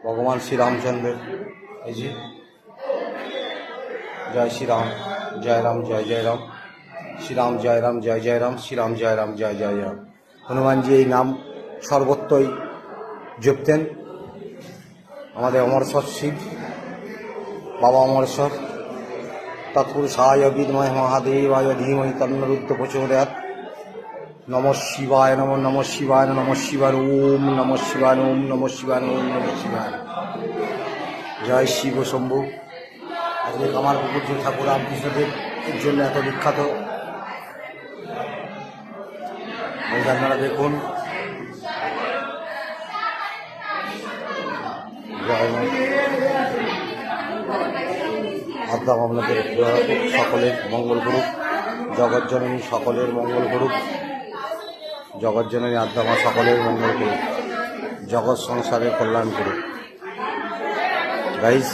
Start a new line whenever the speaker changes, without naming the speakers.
ভগবান শ্রীরামচন্দ্রের এই যে জয় শ্রীরাম, জয় রাম, জয় জয় রাম, শ্রীরাম জয় রাম, জয় জয় রাম, শ্রীরাম জয় রাম, জয় জয় রাম। হনুমানজি এই নাম সর্বত্রই জপতেন। আমাদের অমরেশ্বর শিব বাবা অমরেশ্বর তৎপুরুষায় বিদ্মহে মহাদেবায় ধীমহি তন্ন রুদ্র প্রচোদয়াৎ। নমঃ শিবায় নমঃ, নমঃ শিবায় নমঃ শিবায়, ওম নমঃ শিবায়, ওম নমঃ শিবায়, ওম নমঃ শিবায়। জয় শিব শম্ভু। আজকে কামারপুকুর যে ঠাকুর রামকৃষ্ণদেব এর জন্য এত বিখ্যাত, আপনারা দেখুন। জয় মা আদ্যাম আপনাদের সকলের মঙ্গল করুক, জগৎজননী সকলের মঙ্গল করুক, জগৎজননী আদ্যামা সকলের মঙ্গল করুক, জগৎ সংসারের কল্যাণ করুক। গাইস